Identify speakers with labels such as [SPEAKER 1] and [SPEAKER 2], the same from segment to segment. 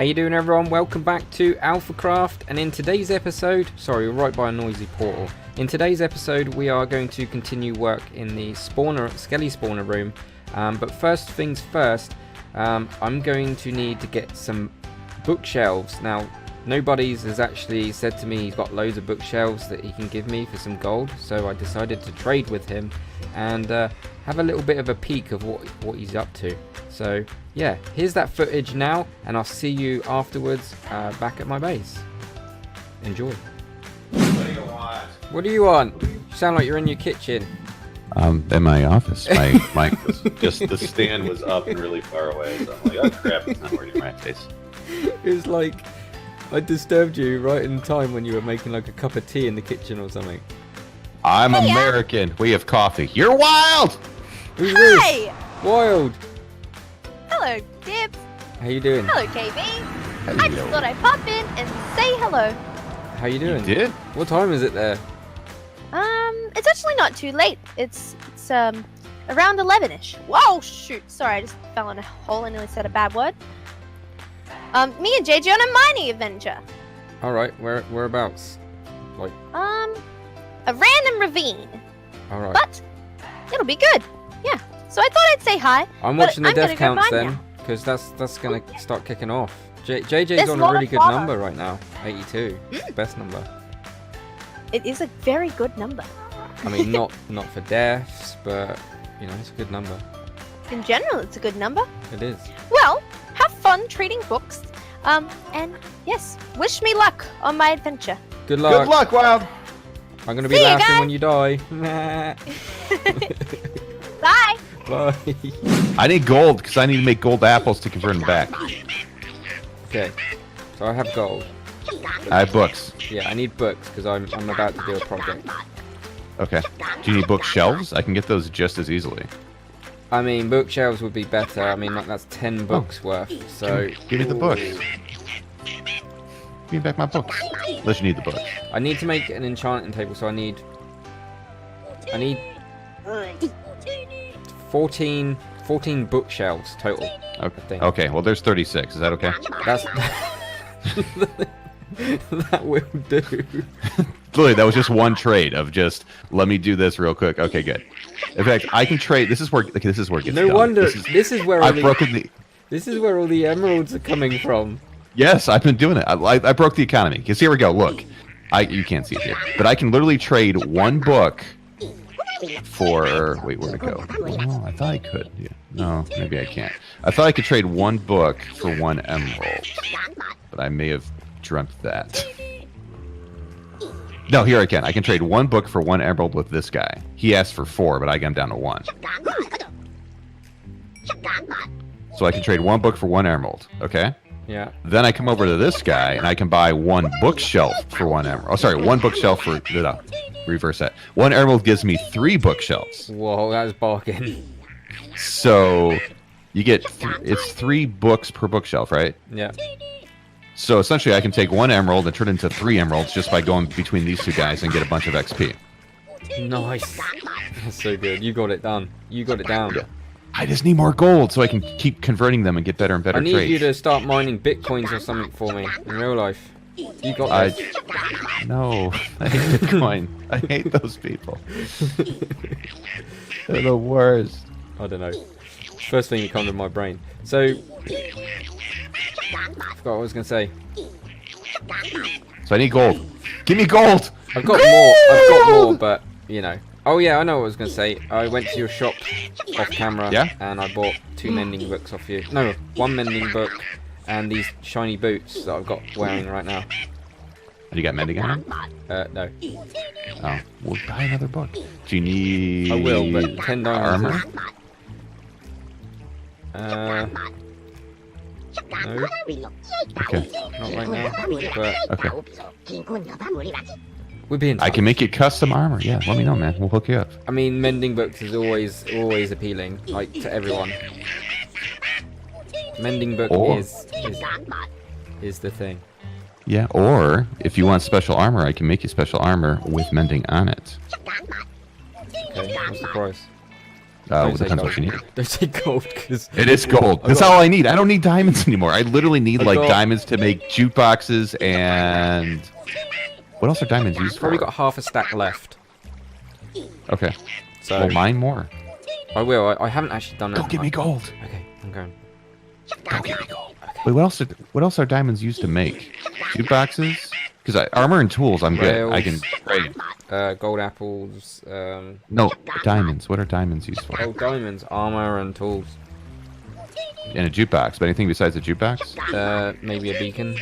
[SPEAKER 1] How you doing, everyone? Welcome back to AlphaCraft, and in today's episode, sorry, we're right by a noisy portal. In today's episode, we are going to continue work in the Skelly spawner room, but first things first, I'm going to need to get some bookshelves. Now, nobody's has actually said to me he's got loads of bookshelves that he can give me for some gold, so I decided to trade with him and have a little bit of a peek of what he's up to. So yeah, here's that footage now, and I'll see you afterwards back at my base. Enjoy.
[SPEAKER 2] What do you want?
[SPEAKER 1] What do you want? You sound like you're in your kitchen.
[SPEAKER 2] In my office. My just the stand was up and really far away, so I'm like, oh crap, it's not working right face.
[SPEAKER 1] It was like I disturbed you right in time when you were making like a cup of tea in the kitchen or something.
[SPEAKER 2] I'm American. We have coffee. You're wild!
[SPEAKER 1] Who's
[SPEAKER 3] Hi!
[SPEAKER 1] this? Wild!
[SPEAKER 3] Hello, Dibs.
[SPEAKER 1] How you doing?
[SPEAKER 3] Hello, KB. I just thought I'd pop in and say hello.
[SPEAKER 1] How you doing?
[SPEAKER 2] You did?
[SPEAKER 1] What time is it there?
[SPEAKER 3] It's actually not too late. It's around 11ish. Whoa, shoot. Sorry, I just fell in a hole and nearly said a bad word. Me and JJ on a mining adventure.
[SPEAKER 1] Alright, whereabouts? Like,
[SPEAKER 3] A random ravine.
[SPEAKER 1] alright.
[SPEAKER 3] But it'll be good. Yeah. So I thought I'd say hi.
[SPEAKER 1] I'm
[SPEAKER 3] but
[SPEAKER 1] watching the
[SPEAKER 3] I'm
[SPEAKER 1] death
[SPEAKER 3] gonna go
[SPEAKER 1] counts
[SPEAKER 3] mine
[SPEAKER 1] then,
[SPEAKER 3] now.
[SPEAKER 1] because that's gonna start kicking off. JJ's
[SPEAKER 3] There's
[SPEAKER 1] on
[SPEAKER 3] a
[SPEAKER 1] a
[SPEAKER 3] lot
[SPEAKER 1] really
[SPEAKER 3] of
[SPEAKER 1] good
[SPEAKER 3] lava.
[SPEAKER 1] number right now. 82. Best number.
[SPEAKER 3] It is a very good number.
[SPEAKER 1] I mean, not for deaths, but you know, it's a good number.
[SPEAKER 3] In general, it's a good number.
[SPEAKER 1] It is.
[SPEAKER 3] Well, have fun trading books. And yes, wish me luck on my adventure.
[SPEAKER 1] Good luck.
[SPEAKER 2] Good luck, Wild!
[SPEAKER 1] I'm gonna be
[SPEAKER 3] See you
[SPEAKER 1] laughing
[SPEAKER 3] guys.
[SPEAKER 1] when you die.
[SPEAKER 3] Bye.
[SPEAKER 1] Bye.
[SPEAKER 2] I need gold because I need to make gold apples to convert them back.
[SPEAKER 1] Okay. So I have gold.
[SPEAKER 2] I have books.
[SPEAKER 1] Yeah, I need books because I'm about to do a project.
[SPEAKER 2] Okay. Do you need bookshelves? I can get those just as easily.
[SPEAKER 1] I mean, bookshelves would be better. I mean, like, that's 10 books worth. So
[SPEAKER 2] Give me the books. Give me back my books. Unless you need the books.
[SPEAKER 1] I need to make an enchanting table. So I need 14 bookshelves total. I
[SPEAKER 2] Okay.
[SPEAKER 1] think.
[SPEAKER 2] Okay. Well, there's 36. Is that okay?
[SPEAKER 1] That's that will do.
[SPEAKER 2] Literally, that was just one trade of just let me do this real quick. Okay, good. In fact, I can trade. This is where. Okay, this is where it gets
[SPEAKER 1] No
[SPEAKER 2] dumb.
[SPEAKER 1] wonder this is where all
[SPEAKER 2] I've broken the.
[SPEAKER 1] this is where all the emeralds are coming from.
[SPEAKER 2] Yes, I've been doing it. I broke the economy. Because here we go. Look, you can't see it here, but I can literally trade one book for. Wait, where'd it go? Oh, I thought I could. Yeah. No, maybe I can't. I thought I could trade one book for one emerald, but I may have dreamt that. No, here I can. I can trade one book for one emerald with this guy. He asked for 4, but I got him down to 1. So I can trade one book for one emerald. Okay.
[SPEAKER 1] Yeah.
[SPEAKER 2] Then I come over to this guy, and I can buy one bookshelf for one emerald. Oh, sorry, one bookshelf for... No, reverse that. One emerald gives me 3 bookshelves.
[SPEAKER 1] Whoa, that was bargain.
[SPEAKER 2] So you get... it's 3 books per bookshelf, right?
[SPEAKER 1] Yeah.
[SPEAKER 2] So essentially, I can take one emerald and turn it into 3 emeralds just by going between these 2 guys and get a bunch of XP.
[SPEAKER 1] Nice. That's so good. You got it done. You got it down.
[SPEAKER 2] Yeah. I just need more gold so I can keep converting them and get better and better
[SPEAKER 1] I need
[SPEAKER 2] trades.
[SPEAKER 1] you to start mining bitcoins or something for me in real life. You got this.
[SPEAKER 2] No, I hate Bitcoin. I hate those people. They're the worst.
[SPEAKER 1] I don't know. First thing that comes to my brain. So, I forgot what I was gonna say.
[SPEAKER 2] So I need gold. Give me gold.
[SPEAKER 1] I've got more. I've got more, but you know. Oh yeah, I know what I was gonna say. I went to your shop off camera,
[SPEAKER 2] Yeah?
[SPEAKER 1] and I bought 2 mending books off you. No, 1 mending book, and these shiny boots that I've got wearing right now.
[SPEAKER 2] And you got mending on them?
[SPEAKER 1] No.
[SPEAKER 2] Oh, we'll buy another book. Do you need?
[SPEAKER 1] I will, but 10 diamonds.
[SPEAKER 2] armor?
[SPEAKER 1] No,
[SPEAKER 2] Okay.
[SPEAKER 1] not right now. But
[SPEAKER 2] Okay.
[SPEAKER 1] we're being.
[SPEAKER 2] I can make you custom armor. Yeah, let me know, man. We'll hook you up.
[SPEAKER 1] I mean, mending books is always appealing, like to everyone. Mending book
[SPEAKER 2] Or-
[SPEAKER 1] is the thing.
[SPEAKER 2] Yeah, or if you want special armor, I can make you special armor with mending on it.
[SPEAKER 1] Okay, what's the price? Don't say
[SPEAKER 2] Depends
[SPEAKER 1] gold.
[SPEAKER 2] what you need.
[SPEAKER 1] Don't say gold, because
[SPEAKER 2] It is gold. That's all I need. I don't need diamonds anymore. I literally need like
[SPEAKER 1] got-
[SPEAKER 2] diamonds to make jukeboxes and what else are diamonds used for?
[SPEAKER 1] probably got half a stack left.
[SPEAKER 2] Okay.
[SPEAKER 1] So
[SPEAKER 2] Well, mine more.
[SPEAKER 1] I will. I haven't actually done it.
[SPEAKER 2] Go get me gold.
[SPEAKER 1] Okay, I'm going.
[SPEAKER 2] Go get me gold. Wait, what else are diamonds used to make? Jukeboxes? Because armor and tools, I'm good. I can trade.
[SPEAKER 1] Gold apples.
[SPEAKER 2] No, diamonds. What are diamonds used for?
[SPEAKER 1] Oh, diamonds, armor, and tools.
[SPEAKER 2] In a jukebox, but anything besides a jukebox?
[SPEAKER 1] Maybe a beacon.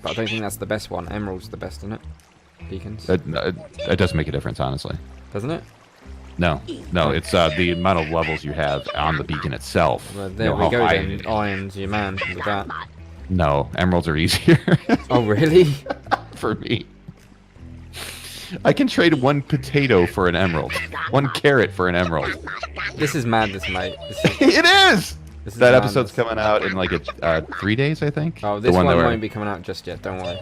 [SPEAKER 1] But I don't think that's the best one. Emerald's the best, isn't it? Beacons.
[SPEAKER 2] It doesn't make a difference, honestly.
[SPEAKER 1] Doesn't it?
[SPEAKER 2] No, it's the amount of levels you have on the beacon itself.
[SPEAKER 1] Well, there
[SPEAKER 2] You know,
[SPEAKER 1] we
[SPEAKER 2] how
[SPEAKER 1] go
[SPEAKER 2] high
[SPEAKER 1] then.
[SPEAKER 2] it is.
[SPEAKER 1] Iron's your man with that.
[SPEAKER 2] No, emeralds are easier
[SPEAKER 1] Oh, really?
[SPEAKER 2] for me. I can trade one potato for an emerald, one carrot for an emerald.
[SPEAKER 1] This is madness, mate.
[SPEAKER 2] It is.
[SPEAKER 1] This is
[SPEAKER 2] That
[SPEAKER 1] madness.
[SPEAKER 2] episode's coming out in like 3 days, I think.
[SPEAKER 1] Oh,
[SPEAKER 2] The
[SPEAKER 1] this one
[SPEAKER 2] that we're-
[SPEAKER 1] won't be coming out just yet. Don't worry.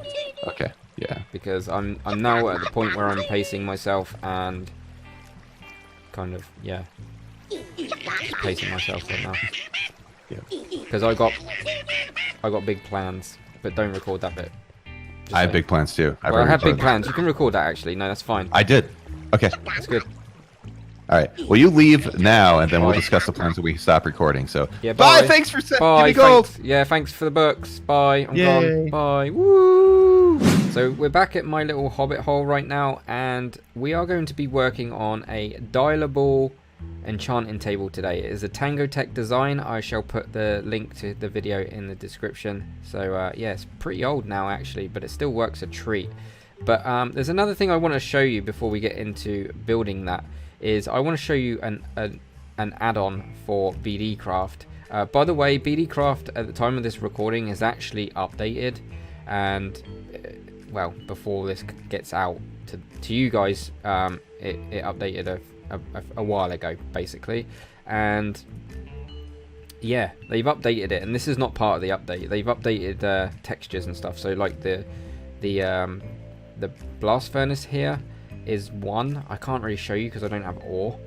[SPEAKER 2] Okay, yeah.
[SPEAKER 1] Because I'm now at the point where I'm pacing myself and kind of just pacing myself right now. Because I got big plans, but don't record that bit. Just
[SPEAKER 2] I have
[SPEAKER 1] saying.
[SPEAKER 2] big plans too.
[SPEAKER 1] Well, I have big plans. You can record that actually. No, that's fine.
[SPEAKER 2] I did. Okay.
[SPEAKER 1] That's good.
[SPEAKER 2] All right. Well, you leave now, and then we'll
[SPEAKER 1] Bye.
[SPEAKER 2] discuss the plans when we stop recording. So,
[SPEAKER 1] Yeah,
[SPEAKER 2] bye.
[SPEAKER 1] bye.
[SPEAKER 2] Thanks for setting
[SPEAKER 1] Bye.
[SPEAKER 2] me gold.
[SPEAKER 1] Thanks. Yeah, thanks for the books. Bye. I'm
[SPEAKER 2] Yay.
[SPEAKER 1] gone. Bye. Woo! So we're back at my little hobbit hole right now, and we are going to be working on a dialable enchanting table today. It is a Tango Tech design. I shall put the link to the video in the description. So yeah, it's pretty old now actually, but it still works a treat. But there's another thing I want to show you before we get into building that. Is I want to show you an add-on for BDcraft. By the way, BDcraft at the time of this recording is actually updated, and well, before this gets out to you guys, it updated a while ago, basically, and yeah, they've updated it, and this is not part of the update. They've updated textures and stuff. So like the blast furnace here is one. I can't really show you because I don't have ore,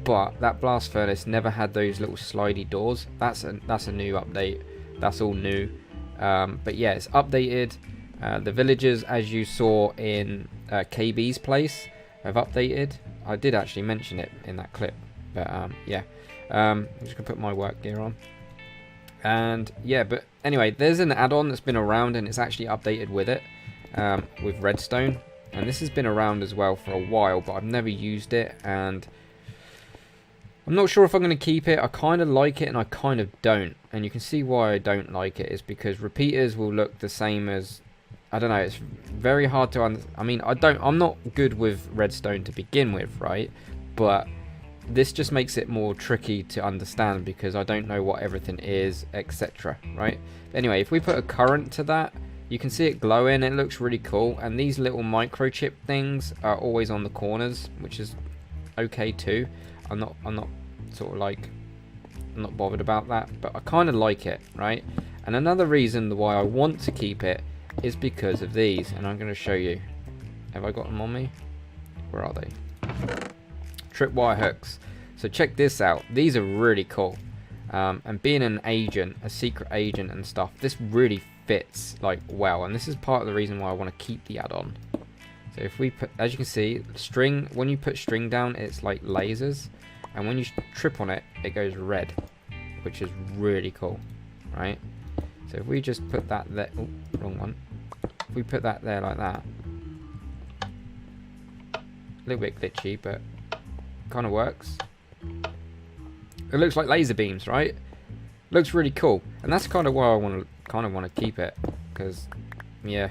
[SPEAKER 1] but that blast furnace never had those little slidey doors. That's a new update. That's all new. But yeah, it's updated. The villagers, as you saw in KB's place, have updated. I did actually mention it in that clip, but yeah, I'm just gonna put my work gear on. And yeah, but anyway, there's an add-on that's been around, and it's actually updated with it, with redstone. And this has been around as well for a while, but I've never used it, and I'm not sure if I'm going to keep it. I kind of like it and I kind of don't. And you can see why I don't like it is because repeaters will look the same as, I don't know, it's very hard to I mean, I'm not good with redstone to begin with, right? But this just makes it more tricky to understand because I don't know what everything is, etc, right? Anyway, if we put a current to that, you can see it glowing. It looks really cool, and these little microchip things are always on the corners, which is okay too. I'm not sort of like, I'm not bothered about that, but I kind of like it, right? And another reason why I want to keep it is because of these, and I'm going to show you. Have I got them on me? Where are they? Tripwire hooks. So check this out. These are really cool. And being an agent, a secret agent and stuff, this really fits like well, and this is part of the reason why I want to keep the add-on. So if we put, as you can see, string, when you put string down, it's like lasers, and when you trip on it, it goes red, which is really cool, right? So if we just put that there, oh, wrong one. If we put that there like that, a little bit glitchy, but kind of works. It looks like laser beams, right? Looks really cool, and that's kind of why I want to keep it, because yeah,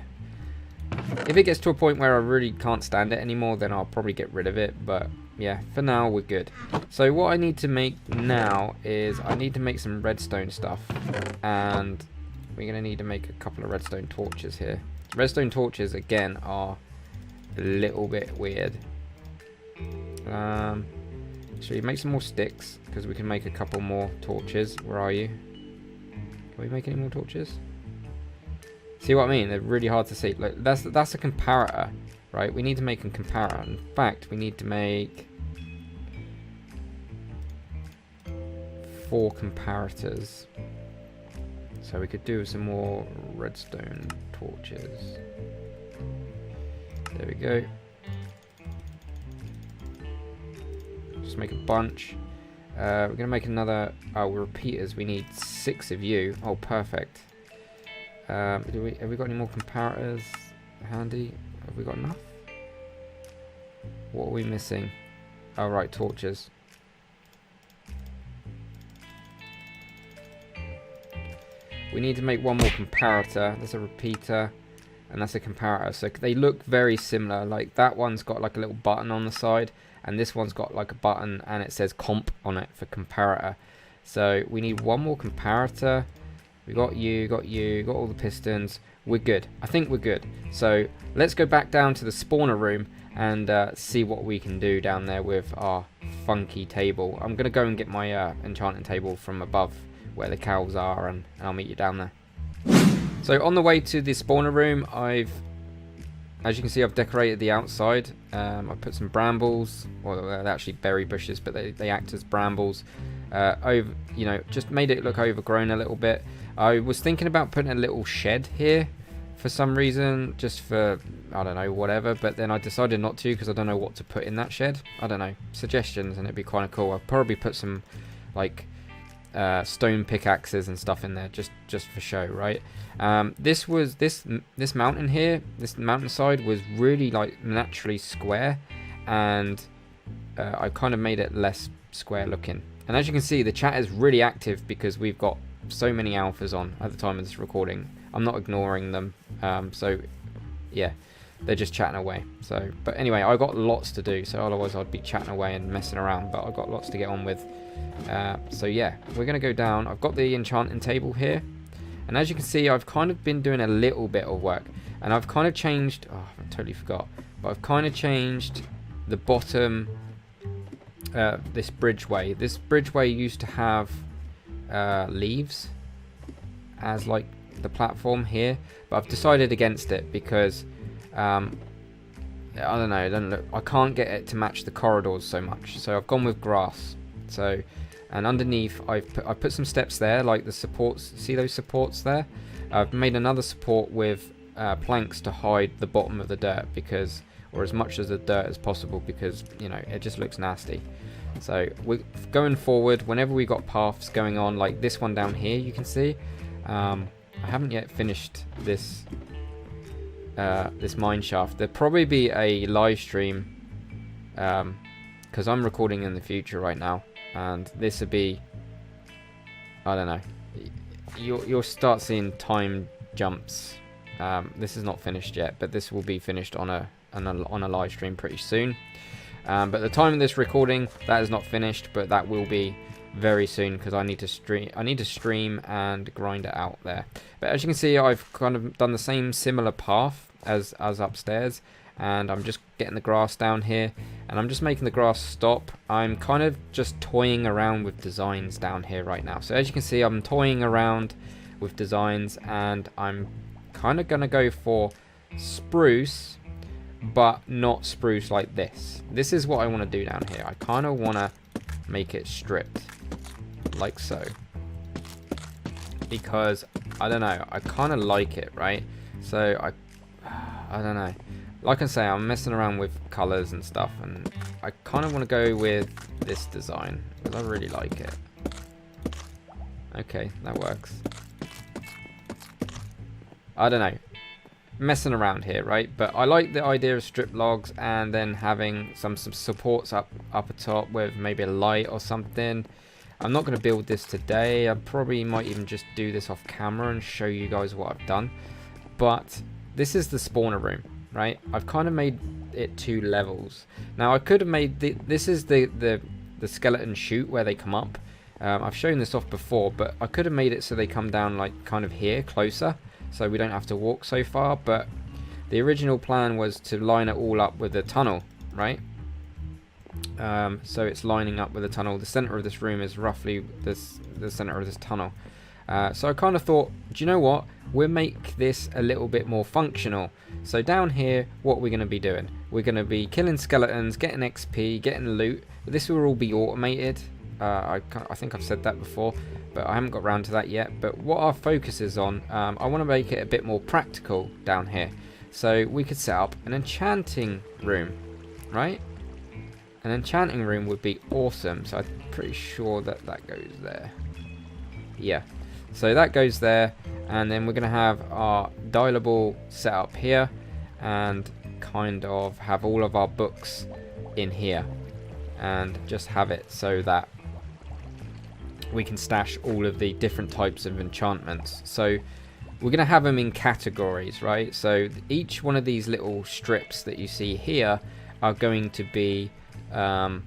[SPEAKER 1] if it gets to a point where I really can't stand it anymore, then I'll probably get rid of it. But yeah, for now we're good. So what I need to make now is I need to make some redstone stuff, and we're gonna need to make a couple of redstone torches here. Redstone torches again are a little bit weird. Should we make some more sticks, because we can make a couple more torches? Where are you? Can we make any more torches? See what I mean? They're really hard to see. Like, that's a comparator, right? We need to make a comparator. In fact, we need to make 4 comparators. So we could do some more redstone torches. There we go. Just make a bunch. We're going to make another... Oh, repeaters. We need 6 of you. Oh, perfect. Have we got any more comparators handy? Have we got enough? What are we missing? Oh, right, torches. We need to make one more comparator. There's a repeater, and that's a comparator. So they look very similar. Like, that one's got like a little button on the side, and this one's got like a button, and it says comp on it for comparator. So we need one more comparator. We got you, got all the pistons. We're good. I think we're good. So let's go back down to the spawner room and see what we can do down there with our funky table. I'm going to go and get my enchanting table from above where the cows are, and I'll meet you down there. So on the way to the spawner room, as you can see, I've decorated the outside. I put some brambles, well, they're actually berry bushes, but they act as brambles. Just made it look overgrown a little bit. I was thinking about putting a little shed here for some reason, just for, I don't know, whatever, but then I decided not to because I don't know what to put in that shed. I don't know, suggestions, and it'd be kind of cool. I'll probably put some like stone pickaxes and stuff in there just for show, right? This mountain here, this mountainside was really like naturally square, and I kind of made it less square looking. And as you can see, the chat is really active because we've got so many alphas on at the time of this recording. I'm not ignoring them, so yeah, they're just chatting away. So, but anyway, I got lots to do, so otherwise I'd be chatting away and messing around, but I've got lots to get on with. So yeah, we're gonna go down. I've got the enchanting table here, and as you can see, I've kind of been doing a little bit of work, and I've kind of changed, oh, I totally forgot, but I've kind of changed the bottom, this bridgeway. This bridgeway used to have leaves as like the platform here, but I've decided against it because I don't know, it doesn't look, I can't get it to match the corridors so much, so I've gone with grass. So, and underneath I put some steps there, like the supports. See those supports there? I've made another support with planks to hide the bottom of the dirt, because, or as much as the dirt as possible, because, you know, it just looks nasty. So we're going forward, whenever we got paths going on, like this one down here, you can see I haven't yet finished this this mine shaft. There'll probably be a live stream because I'm recording in the future right now, and this will be, I don't know, you'll start seeing time jumps. This is not finished yet, but this will be finished on a live stream pretty soon. But the time of this recording, that is not finished, but that will be very soon, because I need to stream and grind it out there. But as you can see, I've kind of done the same similar path as upstairs, and I'm just getting the grass down here, and I'm just making the grass stop. I'm kind of just toying around with designs down here right now. So as you can see, I'm toying around with designs, and I'm kind of gonna go for spruce, but not spruce like this. This is what I want to do down here. I kind of want to make it stripped like so, because I don't know, I kind of like it, right? So I don't know, like I say, I'm messing around with colors and stuff, and I kind of want to go with this design because I really like it. Okay, that works. I don't know, messing around here, right? But I like the idea of strip logs and then having some supports up atop with maybe a light or something. I'm not going to build this today. I probably might even just do this off camera and show you guys what I've done. But this is the spawner room, right? I've kind of made it 2 levels. Now I could have made this is the skeleton chute where they come up. I've shown this off before, but I could have made it so they come down like kind of here closer, so we don't have to walk so far. But the original plan was to line it all up with a tunnel, right? So it's lining up with a tunnel. The center of this room is roughly the center of this tunnel. So I kind of thought, do you know what? We'll make this a little bit more functional. So down here, what we're going to be doing? We're going to be killing skeletons, getting XP, getting loot. This will all be automated. I think I've said that before, but I haven't got around to that yet. But what our focus is on, I want to make it a bit more practical down here. So we could set up an enchanting room, right? An enchanting room would be awesome. So I'm pretty sure that that goes there. Yeah. So that goes there, and then we're going to have our dialable set up here, and kind of have all of our books in here, and just have it so that we can stash all of the different types of enchantments. So we're going to have them in categories, right? So each one of these little strips that you see here are going to be kind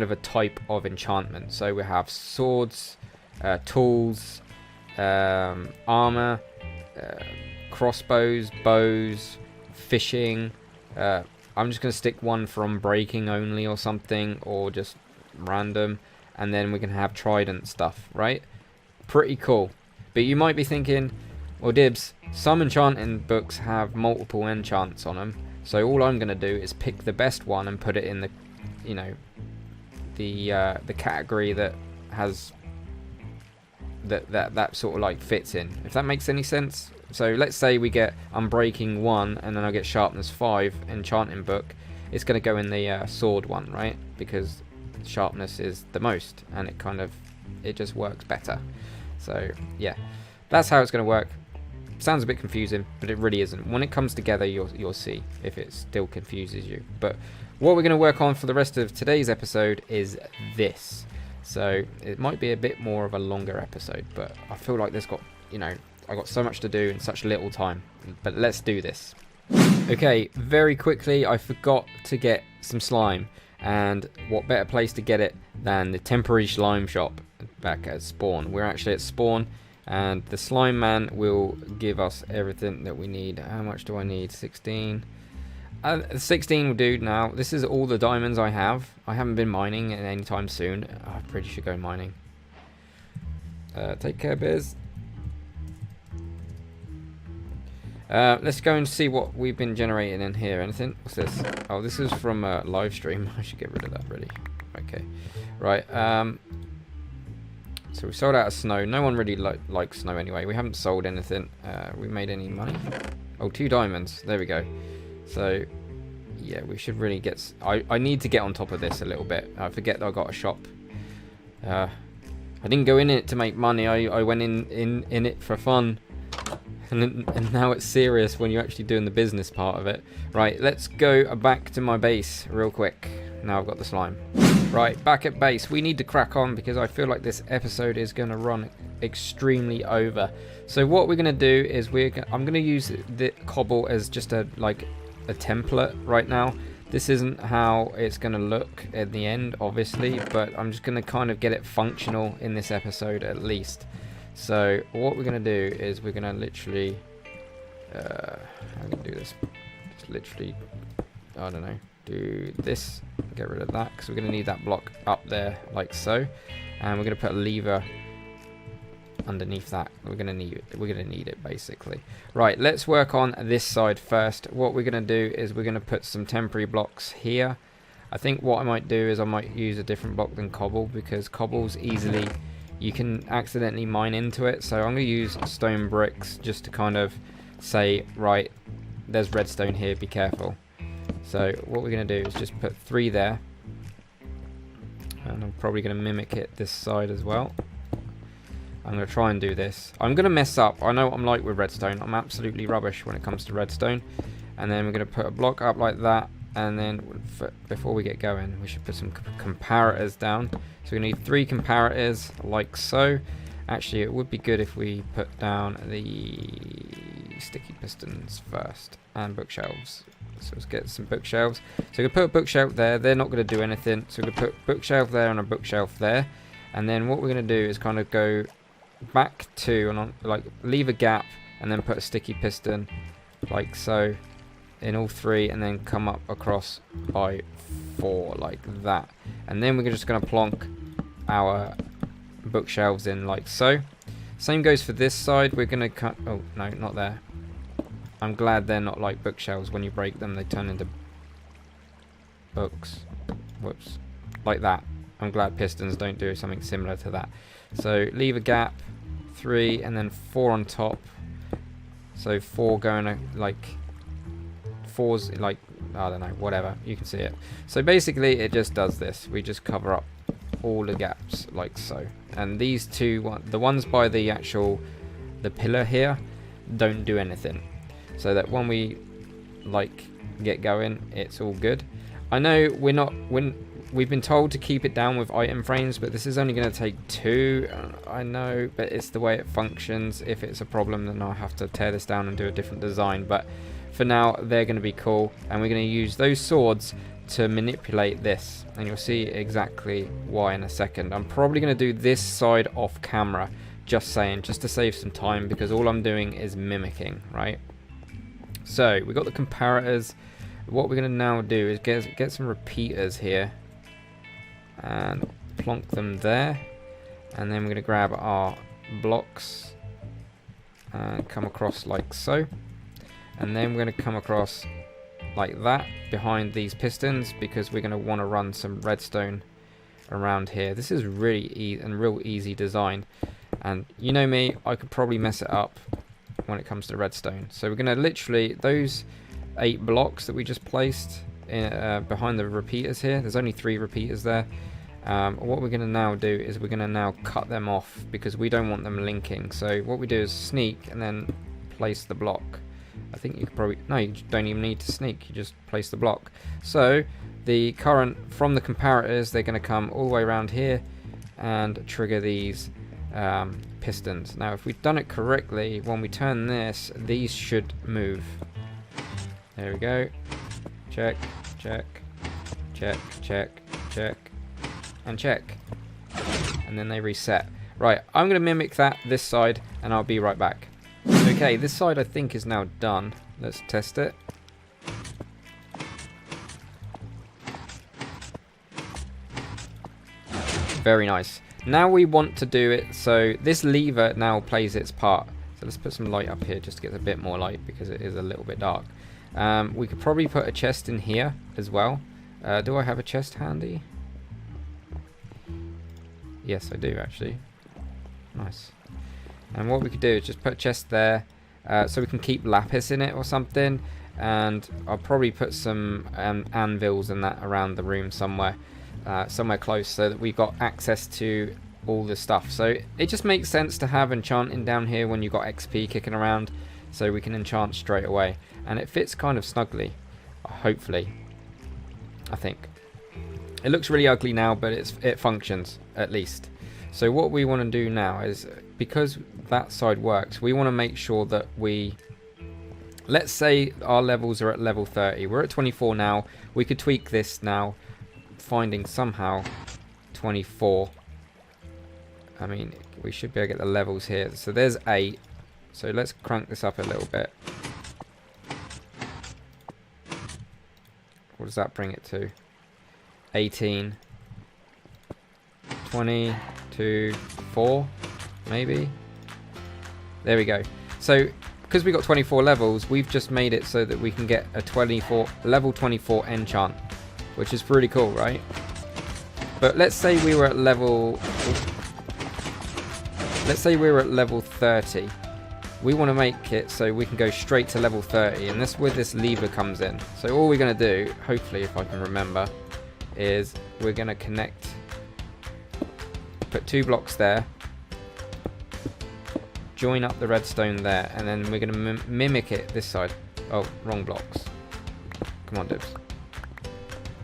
[SPEAKER 1] of a type of enchantment. So we have swords, tools, armor, crossbows, bows, fishing. I'm just going to stick one for unbreaking only or something, or just random. And then we can have trident stuff, right? Pretty cool. But you might be thinking, well, Dibs, some enchanting books have multiple enchants on them. So all I'm going to do is pick the best one and put it in the, you know, the category that has that sort of like fits in. If that makes any sense. So let's say we get Unbreaking 1 and then I get Sharpness 5 enchanting book. It's going to go in the sword one, right? Because sharpness is the most, and it just works better. So yeah, that's how it's going to work. Sounds a bit confusing, but it really isn't. When it comes together, you'll see if it still confuses you. But what we're going to work on for the rest of today's episode is this. So it might be a bit more of a longer episode, but I feel like there's got, you know, I got so much to do in such little time. But let's do this. Okay, very quickly, I forgot to get some slime, and what better place to get it than the temporary slime shop back at spawn. We're actually at spawn, and the slime man will give us everything that we need. How much do I need? 16. 16 will do now. This is all the diamonds I have. I haven't been mining anytime soon. I pretty should go mining. Take care, Biz. Let's go and see what we've been generating in here. Anything? What's this? Oh, this is from a live stream. I should get rid of that, really. Okay. Right. So we sold out of snow. No one really likes snow anyway. We haven't sold anything. We made any money? Oh, 2 diamonds. There we go. So, yeah, we should really get... I need to get on top of this a little bit. I forget that I got a shop. I didn't go in it to make money. I went in it for fun. And now it's serious when you're actually doing the business part of it. Right, let's go back to my base real quick. Now I've got the slime. Right, back at base. We need to crack on because I feel like this episode is going to run extremely over. So what we're going to do is I'm going to use the cobble as just a template right now. This isn't how it's going to look at the end, obviously, but I'm just going to kind of get it functional in this episode at least. So what we're going to do is we're going to literally how are we going to do this? Just literally, I don't know, do this, get rid of that, because we're going to need that block up there like so, and we're going to put a lever underneath that. We're going to need it basically. Right, let's work on this side first. What we're going to do is we're going to put some temporary blocks here. I think what I might do is I might use a different block than cobble, because cobble's easily, you can accidentally mine into it. So I'm going to use stone bricks just to kind of say, right, there's redstone here, be careful. So what we're going to do is just put 3 there, and I'm probably going to mimic it this side as well. I'm going to try and do this. I'm going to mess up. I know what I'm like with redstone. I'm absolutely rubbish when it comes to redstone. And then we're going to put a block up like that. And then before we get going, we should put some comparators down. So we need 3 comparators like so. Actually, it would be good if we put down the sticky pistons first and bookshelves. So let's get some bookshelves. So we're going to put a bookshelf there. They're not going to do anything. So we're going to put bookshelf there and a bookshelf there. And then what we're going to do is kind of go back to and like leave a gap and then put a sticky piston like so in all 3, and then come up across by 4 like that. And then we're just going to plonk our bookshelves in like so. Same goes for this side. We're going to cut, oh no, not there. I'm glad they're not like bookshelves. When you break them, they turn into books. Whoops. like that. I'm glad pistons don't do something similar to that. So leave a gap, 3, and then 4 on top. So 4 going like 4's like, I don't know, whatever, you can see it. So basically it just does this. We just cover up all the gaps like so. And these two, the ones by the pillar here, don't do anything. So that when we like get going, it's all good. I know we've been told to keep it down with item frames, but this is only going to take 2. I know, but it's the way it functions. If it's a problem, then I'll have to tear this down and do a different design. But for now, they're going to be cool, and we're going to use those swords to manipulate this, and you'll see exactly why in a second. I'm probably going to do this side off camera, just saying, just to save some time, because all I'm doing is mimicking, right? So we got the comparators. What we're going to now do is get some repeaters here and plonk them there, and then we're going to grab our blocks and come across like so, and then we're going to come across like that behind these pistons, because we're going to want to run some redstone around here. This is really real easy design, and you know me, I could probably mess it up when it comes to redstone. So we're going to literally, those 8 blocks that we just placed in, behind the repeaters here, there's only 3 repeaters there. What we're going to now do is we're going to now cut them off, because we don't want them linking. So what we do is sneak and then place the block. I think you could probably, no, you don't even need to sneak, you just place the block. So the current from the comparators, they're going to come all the way around here and trigger these pistons. Now if we've done it correctly, when we turn this, these should move. There we go. Check, check, check, check, check, and check. And then they reset. Right, I'm going to mimic that this side, and I'll be right back. Okay, this side I think is now done. Let's test it. Very nice. Now we want to do it so this lever now plays its part. So let's put some light up here just to get a bit more light, because it is a little bit dark. We could probably put a chest in here as well. Do I have a chest handy? Yes, I do actually. Nice. And what we could do is just put a chest there, so we can keep lapis in it or something. And I'll probably put some anvils and that around the room somewhere, somewhere close, so that we've got access to all the stuff. So it just makes sense to have enchanting down here when you've got XP kicking around, so we can enchant straight away. And it fits kind of snugly, hopefully. I think. It looks really ugly now, but it functions at least. So what we want to do now is, because that side works, we want to make sure that we, let's say our levels are at level 30. We're at 24 now. We could tweak this now, finding somehow 24. I mean, we should be able to get the levels here. So there's 8. So let's crank this up a little bit. What does that bring it to? 18, 20, 2, 4, maybe. There we go. So because we got 24 levels, we've just made it so that we can get a level 24 enchant, which is pretty cool, right? But let's say we were at level 30. We want to make it so we can go straight to level 30, and that's where this lever comes in. So all we're going to do, hopefully if I can remember, is we're going to connect, put 2 blocks there, join up the redstone there, and then we're going to mimic it this side. Oh, wrong blocks. Come on, Dibs.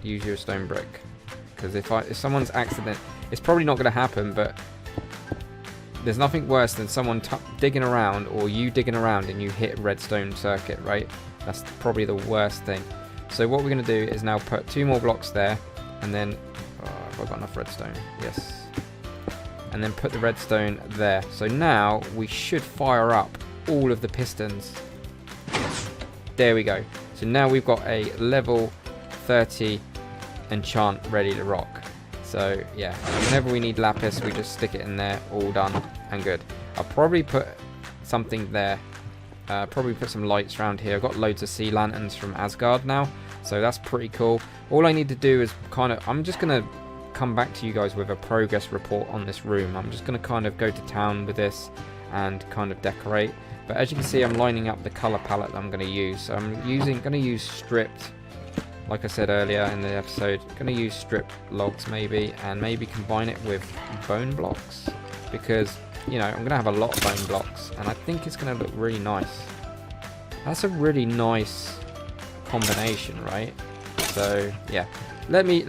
[SPEAKER 1] Use your stone brick, because if someone's accident, it's probably not going to happen, but there's nothing worse than someone digging around, or you digging around and you hit a redstone circuit, right? That's probably the worst thing. So what we're going to do is now put 2 more blocks there, and then have I got enough redstone? Yes. And then put the redstone there. So now we should fire up all of the pistons. There we go. So now we've got a level 30 enchant ready to rock. So yeah, whenever we need lapis, we just stick it in there, all done and good. I'll probably put something there. Probably put some lights around here. I've got loads of sea lanterns from Asgard now, so that's pretty cool. All I need to do is I'm just gonna come back to you guys with a progress report on this room. I'm just going to kind of go to town with this and kind of decorate. But as you can see, I'm lining up the color palette that I'm going to use. So I'm going to use stripped, like I said earlier in the episode. I'm going to use stripped logs maybe, and maybe combine it with bone blocks, because you know I'm going to have a lot of bone blocks, and I think it's going to look really nice. That's a really nice combination, right? So yeah, let me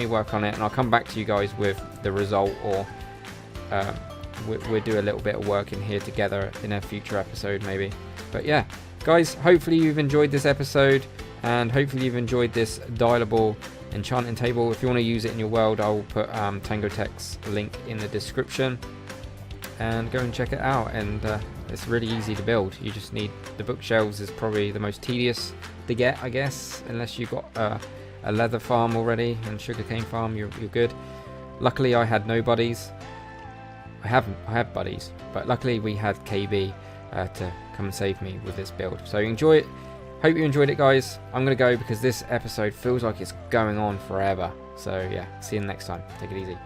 [SPEAKER 1] work on it, and I'll come back to you guys with the result, or we'll do a little bit of work in here together in a future episode maybe. But yeah, guys, hopefully you've enjoyed this episode, and hopefully you've enjoyed this dialable enchanting table. If you want to use it in your world, I'll put Tango Tech's link in the description, and go and check it out. And it's really easy to build. You just need the bookshelves. Is probably the most tedious to get, I guess, unless you've got a leather farm already and sugarcane farm. You're good. Luckily I had no buddies. I have buddies, but luckily we had KB to come and save me with this build. So enjoy it. Hope you enjoyed it, guys. I'm gonna go because this episode feels like it's going on forever. So yeah, see you next time. Take it easy.